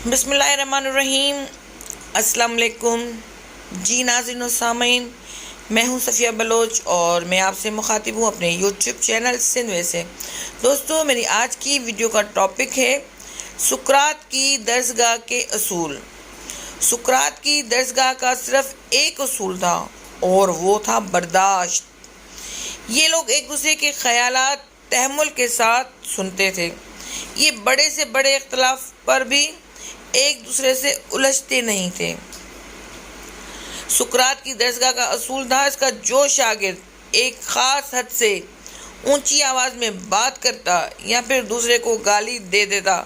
بسم اللہ الرحمن الرحیم۔ السلام علیکم جی ناظرین و سامعین، میں ہوں صفیہ بلوچ اور میں آپ سے مخاطب ہوں اپنے یوٹیوب چینل سندھ سے۔ دوستو، میری آج کی ویڈیو کا ٹاپک ہے سقراط کی درسگاہ کے اصول۔ سقراط کی درسگاہ کا صرف ایک اصول تھا اور وہ تھا برداشت۔ یہ لوگ ایک دوسرے کے خیالات تحمل کے ساتھ سنتے تھے۔ یہ بڑے سے بڑے اختلاف پر بھی ایک دوسرے سے الجھتے نہیں تھے۔ سقراط کی درسگاہ کا اصول تھا اس کا جو شاگرد ایک خاص حد سے اونچی آواز میں بات کرتا یا پھر دوسرے کو گالی دے دیتا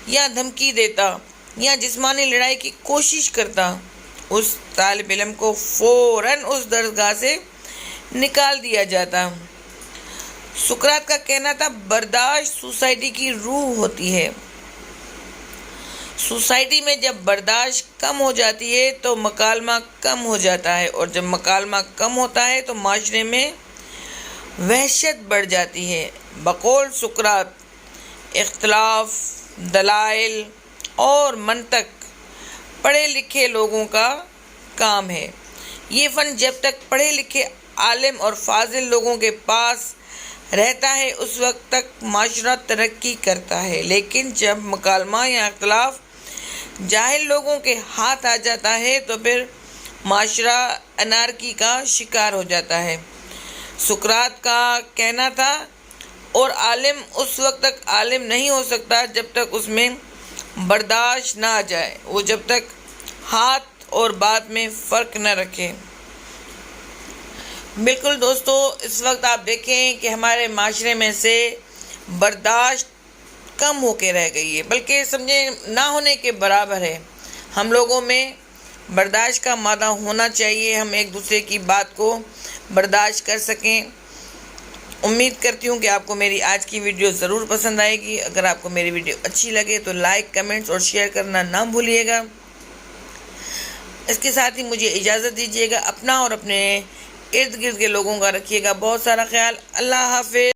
یا دھمکی دیتا یا جسمانی لڑائی کی کوشش کرتا، اس طالب علم کو فوراً اس درسگاہ سے نکال دیا جاتا۔ سقراط کا کہنا تھا برداشت سوسائٹی کی روح ہوتی ہے۔ سوسائٹی میں جب برداشت کم ہو جاتی ہے تو مکالمہ کم ہو جاتا ہے، اور جب مکالمہ کم ہوتا ہے تو معاشرے میں وحشت بڑھ جاتی ہے۔ بقول سقراط، اختلاف، دلائل اور منطق پڑھے لکھے لوگوں کا کام ہے۔ یہ فن جب تک پڑھے لکھے عالم اور فاضل لوگوں کے پاس رہتا ہے اس وقت تک معاشرہ ترقی کرتا ہے، لیکن جب مکالمہ یا اختلاف جاہل لوگوں کے ہاتھ آ جاتا ہے تو پھر معاشرہ انارکی کا شکار ہو جاتا ہے۔ سقراط کا کہنا تھا، اور عالم اس وقت تک عالم نہیں ہو سکتا جب تک اس میں برداشت نہ آ جائے، وہ جب تک ہاتھ اور بات میں فرق نہ رکھے۔ بالکل دوستو، اس وقت آپ دیکھیں کہ ہمارے معاشرے میں سے برداشت کم ہو کے رہ گئی ہے، بلکہ سمجھیں نہ ہونے کے برابر ہے۔ ہم لوگوں میں برداشت کا مادہ ہونا چاہیے، ہم ایک دوسرے کی بات کو برداشت کر سکیں۔ امید کرتی ہوں کہ آپ کو میری آج کی ویڈیو ضرور پسند آئے گی۔ اگر آپ کو میری ویڈیو اچھی لگے تو لائک، کمنٹس اور شیئر کرنا نہ بھولیے گا۔ اس کے ساتھ ہی مجھے اجازت دیجیے گا، اپنا اور اپنے ارد گرد کے لوگوں کا رکھیے گا بہت سارا خیال۔ اللہ حافظ۔